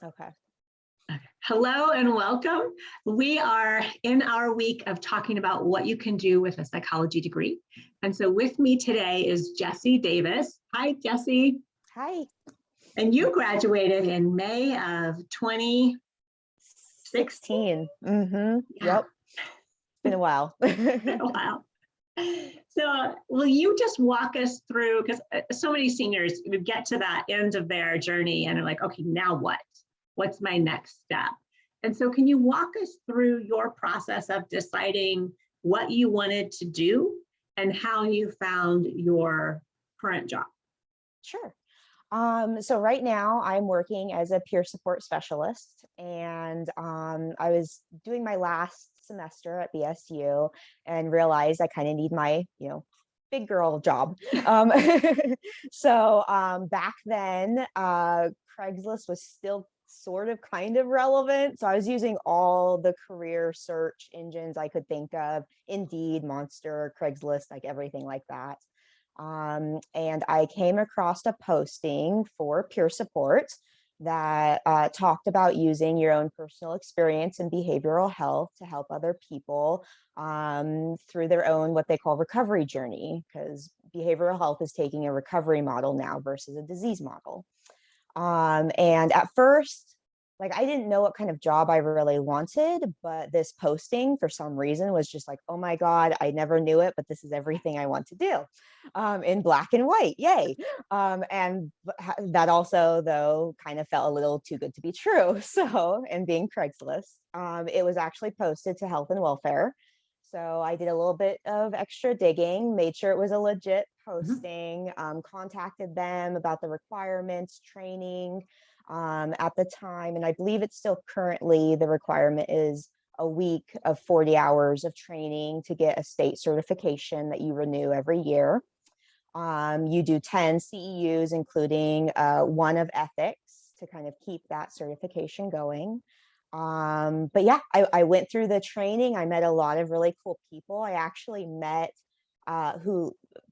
Okay. Hello and welcome. We are in our week of talking about what you can do with a psychology degree. And so with me today is Jessi Davis. Hi, Jessi. Hi. And you graduated in May of 2016. 16. Yeah. Yep. It's been a while. Wow. So will you just walk us through, because so many seniors get to that end of their journey and are like, okay, now what? What's my next step? And so can you walk us through your process of deciding what you wanted to do and how you found your current job? Sure. So right now I'm working as a peer support specialist, and I was doing my last semester at BSU and realized I kind of need my, big girl job. Um, so back then, Craigslist was still sort of kind of relevant. So I was using all the career search engines I could think of: Indeed, Monster, Craigslist, like everything like that. And I came across a posting for peer support that talked about using your own personal experience in behavioral health to help other people through their own what they call recovery journey, because behavioral health is taking a recovery model now versus a disease model. And at first, like, I didn't know what kind of job I really wanted, but this posting for some reason was just like, oh my God, I never knew it, but this is everything I want to do, in black and white. Yay. And that also, though, kind of felt a little too good to be true. So, and being Craigslist, it was actually posted to health and welfare. So I did a little bit of extra digging, made sure it was a legit posting, contacted them about the requirements, training at the time. And I believe it's still currently, the requirement is a week of 40 hours of training to get a state certification that you renew every year. You do 10 CEUs, including one of ethics, to kind of keep that certification going. But yeah, I went through the training. I met a lot of really cool people. I actually met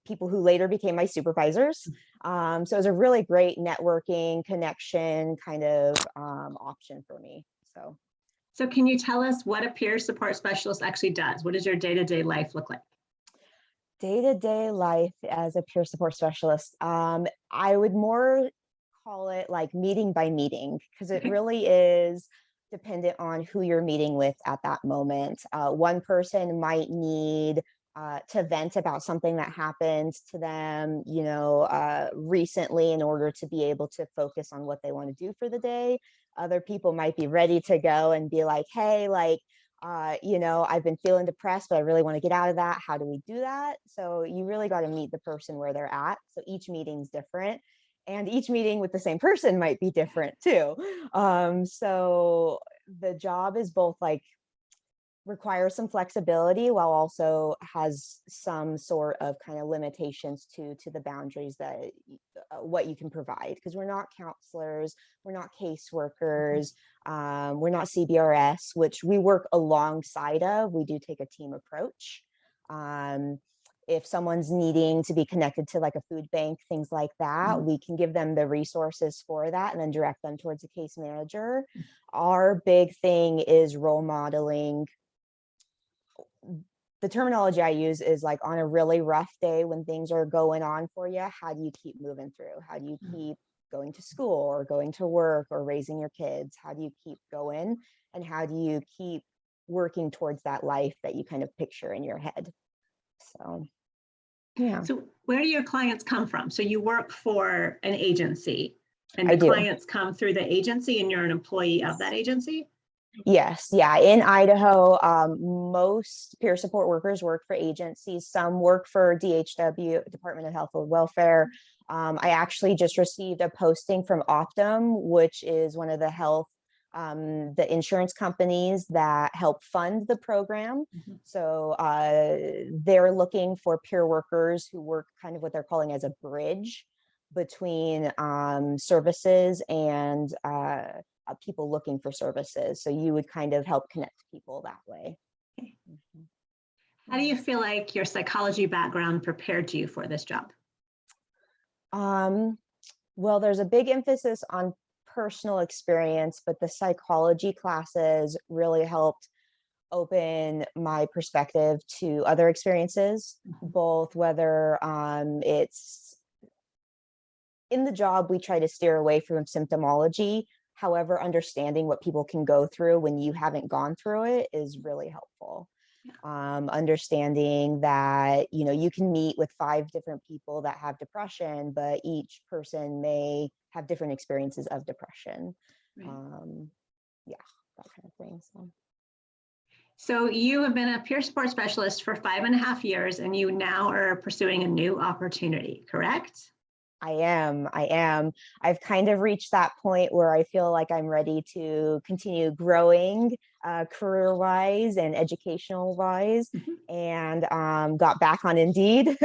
people who later became my supervisors. So it was a really great networking connection kind of option for me. So can you tell us what a peer support specialist actually does? What does your day-to-day life look like? Day-to-day life as a peer support specialist, I would more call it like meeting by meeting, because it really is dependent on who you're meeting with at that moment. One person might need to vent about something that happened to them, recently, in order to be able to focus on what they want to do for the day. Other people might be ready to go and be like, hey, like, I've been feeling depressed, but I really want to get out of that. How do we do that? So you really got to meet the person where they're at. So each meeting's different, and each meeting with the same person might be different too. So the job is both like requires some flexibility while also has some sort of kind of limitations to the boundaries that what you can provide, because we're not counselors, we're not caseworkers, we're not CBRS, which we work alongside of. We do take a team approach. If someone's needing to be connected to like a food bank, things like that, we can give them the resources for that and then direct them towards a case manager. Our big thing is role modeling. The terminology I use is like, on a really rough day when things are going on for you, how do you keep moving through? How do you keep going to school or going to work or raising your kids? How do you keep going? And how do you keep working towards that life that you kind of picture in your head? So, yeah. So where do your clients come from? So you work for an agency, and I the do. clients come through the agency, and you're an employee of that agency? Yes. Yeah. In Idaho, most peer support workers work for agencies. Some work for DHW, Department of Health and Welfare. I actually just received a posting from Optum, which is one of the the insurance companies that help fund the program. So they're looking for peer workers who work kind of what they're calling as a bridge between services and people looking for services. So you would kind of help connect people that way. How do you feel like your psychology background prepared you for this job? Well, there's a big emphasis on personal experience, but the psychology classes really helped open my perspective to other experiences, both whether it's in the job, we try to steer away from symptomology. However, understanding what people can go through when you haven't gone through it is really helpful. Understanding that, you can meet with 5 different people that have depression, but each person may have different experiences of depression. Right. Yeah, that kind of thing. So you have been a peer support specialist for 5.5 years, and you now are pursuing a new opportunity, correct? I am. I've kind of reached that point where I feel like I'm ready to continue growing career-wise and educational-wise, and got back on Indeed,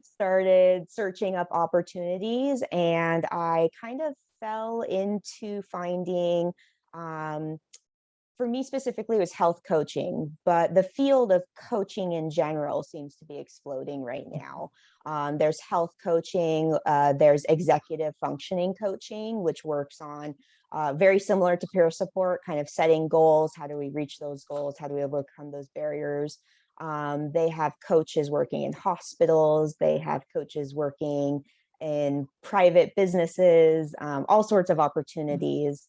started searching up opportunities, and I kind of fell into finding, for me specifically, it was health coaching, but the field of coaching in general seems to be exploding right now. There's health coaching, there's executive functioning coaching, which works on very similar to peer support, kind of setting goals. How do we reach those goals? How do we overcome those barriers? They have coaches working in hospitals. They have coaches working in private businesses, all sorts of opportunities.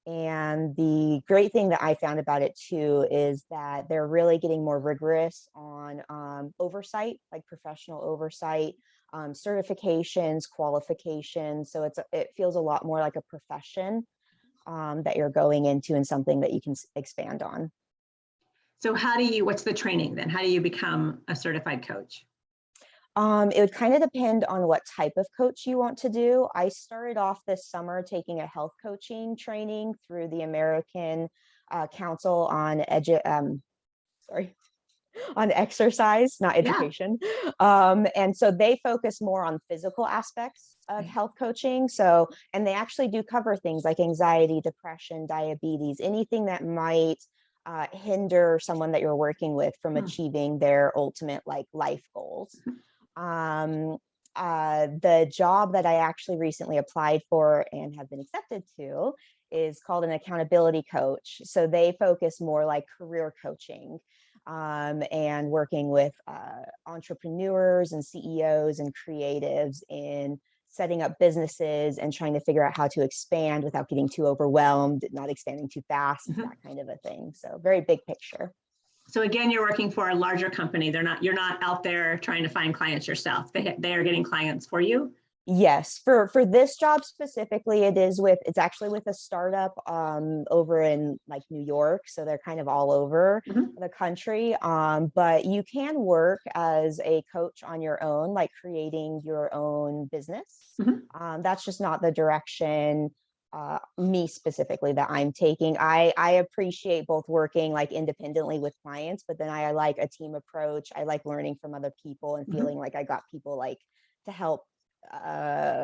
And the great thing that I found about it too is that they're really getting more rigorous on oversight, like professional oversight, certifications, qualifications. So it feels a lot more like a profession that you're going into, and something that you can expand on. So what's the training then? How do you become a certified coach? It would kind of depend on what type of coach you want to do. I started off this summer taking a health coaching training through the American Council on on exercise, not education. And so they focus more on physical aspects of health coaching. So, and they actually do cover things like anxiety, depression, diabetes, anything that might hinder someone that you're working with from achieving their ultimate life goals. The job that I actually recently applied for and have been accepted to is called an accountability coach. So they focus more like career coaching, and working with entrepreneurs and CEOs and creatives in setting up businesses and trying to figure out how to expand without getting too overwhelmed, not expanding too fast, that kind of a thing. So very big picture. So again, you're working for a larger company. You're not out there trying to find clients yourself. They are getting clients for you. Yes, for this job specifically, it's actually with a startup over in like New York. So they're kind of all over the country. But you can work as a coach on your own, like creating your own business. That's just not the direction me specifically that I'm taking. I appreciate both working like independently with clients, but then I like a team approach. I like learning from other people and feeling like I got people like to help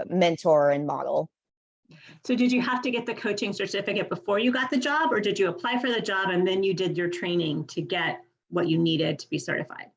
mentor and model. So did you have to get the coaching certificate before you got the job, or did you apply for the job and then you did your training to get what you needed to be certified?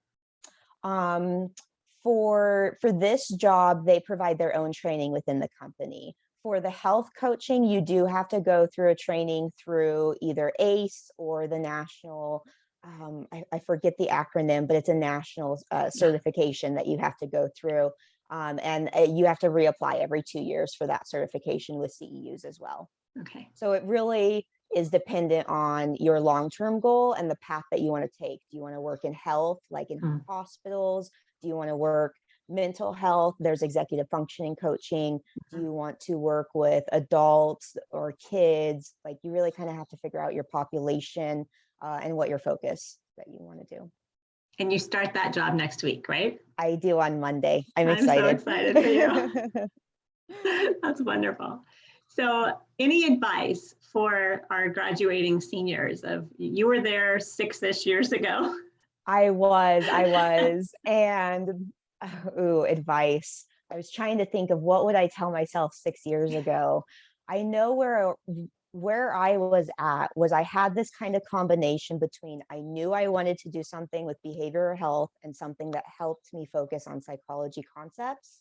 For this job, they provide their own training within the company. For the health coaching, you do have to go through a training through either ACE or the national, I forget the acronym, but it's a national certification that you have to go through. And you have to reapply every 2 years for that certification with CEUs as well. Okay. So it really is dependent on your long-term goal and the path that you want to take. Do you want to work in health, like in hospitals? Do you want to work mental health? There's executive functioning coaching. Do you want to work with adults or kids? Like you really kind of have to figure out your population and what your focus that you want to do. And you start that job next week, right? I do on Monday. I'm excited. So excited for you. That's wonderful. So any advice for our graduating seniors? You were there 6-ish years ago. I was. And advice. I was trying to think of what would I tell myself 6 years ago. I know where I was at was I had this kind of combination between I knew I wanted to do something with behavioral health and something that helped me focus on psychology concepts,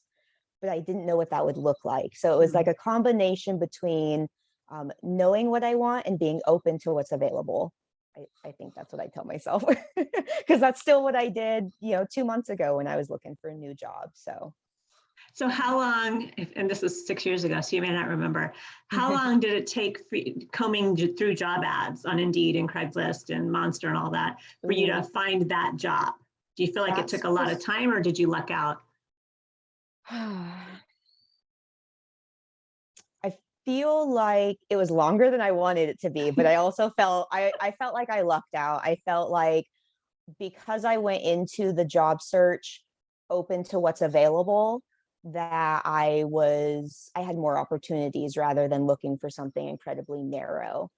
but I didn't know what that would look like. So it was like a combination between knowing what I want and being open to what's available. I think that's what I tell myself, because that's still what I did, 2 months ago when I was looking for a new job. So how long, and this is 6 years ago, so you may not remember, how long did it take for combing through job ads on Indeed and Craigslist and Monster and all that for you to find that job? Do you feel like it took a lot of time, or did you luck out? I feel like it was longer than I wanted it to be, but I also I felt like I lucked out. I felt like because I went into the job search open to what's available, that I had more opportunities rather than looking for something incredibly narrow.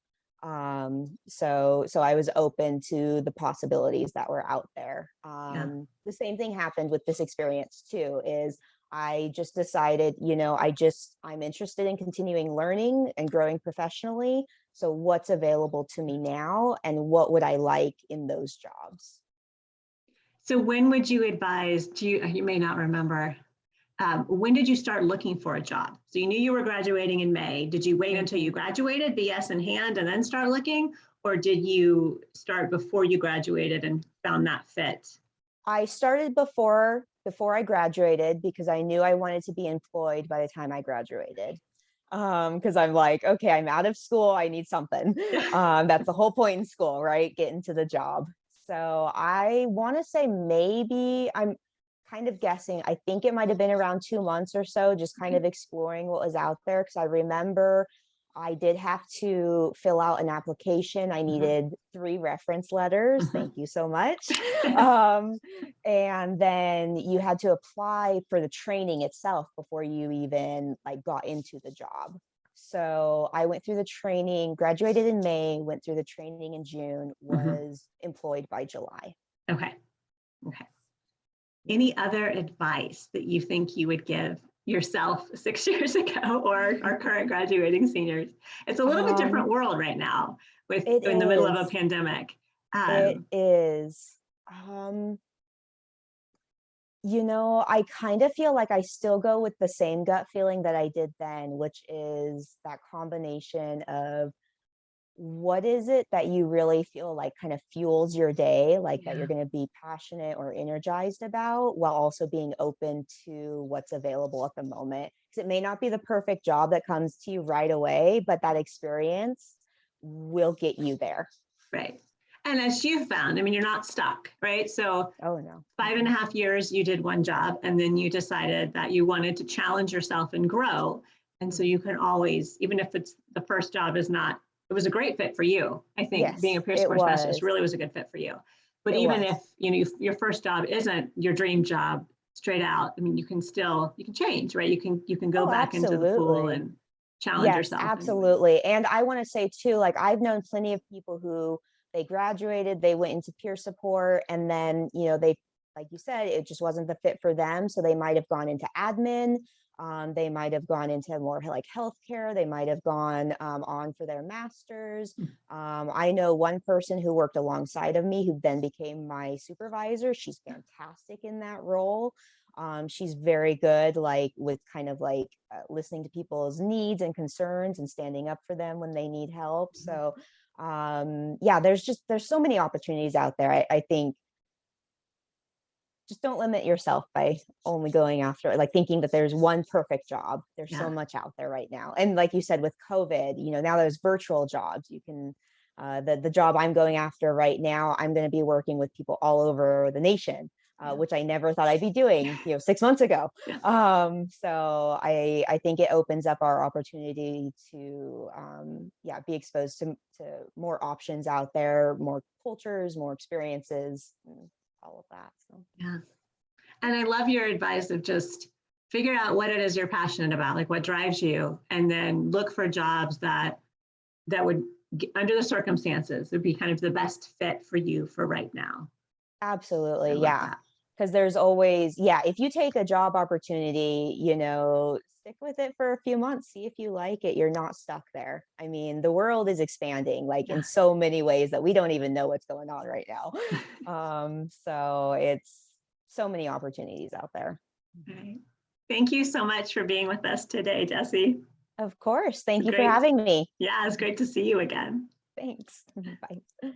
So I was open to the possibilities that were out there. Yeah. The same thing happened with this experience too, is I just decided, I'm interested in continuing learning and growing professionally. So what's available to me now, and what would I like in those jobs? So when would you advise, you may not remember, when did you start looking for a job? So you knew you were graduating in May. Did you wait until you graduated, BS in hand, and then start looking? Or did you start before you graduated and found that fit? I started before I graduated, because I knew I wanted to be employed by the time I graduated. Because I'm like, okay, I'm out of school, I need something. That's the whole point in school, right? Get into the job. So I want to say, maybe, I'm kind of guessing, I think it might have been around 2 months or so, just kind of exploring what was out there. Because I remember I did have to fill out an application. I needed 3 reference letters. Thank you so much. And then you had to apply for the training itself before you even got into the job. So I went through the training, graduated in May, went through the training in June, was employed by July. Okay. Any other advice that you think you would give yourself 6 years ago, or our current graduating seniors? It's a little bit different world right now in the middle of a pandemic. It is. I kind of feel like I still go with the same gut feeling that I did then, which is that combination of, what is it that you really feel like kind of fuels your day, that you're going to be passionate or energized about, while also being open to what's available at the moment. Because it may not be the perfect job that comes to you right away, but that experience will get you there. Right. And as you found, you're not stuck, right? So oh no, 5.5 years, you did one job, and then you decided that you wanted to challenge yourself and grow. And so you can always, even if it's the first job is not, it was a great fit for you. I think yes, being a peer support specialist really was a good fit for you. But even if your first job isn't your dream job straight out, you can change, right? You can go back into the pool and challenge yourself. Absolutely. And I want to say too, I've known plenty of people who, they graduated, they went into peer support, and then they, like you said, it just wasn't the fit for them. So they might have gone into admin. They might have gone into more healthcare. They might have gone on for their masters. I know one person who worked alongside of me, who then became my supervisor. She's fantastic in that role. She's very good, with kind of listening to people's needs and concerns and standing up for them when they need help. So there's so many opportunities out there. I think just don't limit yourself by only going after thinking that there's one perfect job. There's so much out there right now. And like you said, with COVID, now there's virtual jobs. You can the job I'm going after right now, I'm going to be working with people all over the nation, which I never thought I'd be doing 6 months ago. So I think it opens up our opportunity to be exposed to more options out there, more cultures, more experiences, all of that. So and I love your advice of just figure out what it is you're passionate about, what drives you, and then look for jobs that would, under the circumstances, would be kind of the best fit for you for right now. Absolutely. Because there's always, if you take a job opportunity, stick with it for a few months, see if you like it. You're not stuck there. The world is expanding in so many ways that we don't even know what's going on right now. So it's so many opportunities out there. Right. Thank you so much for being with us today, Jessi. Of course. Thank you for Great. having me. Yeah, it's great to see you again. Thanks. Bye.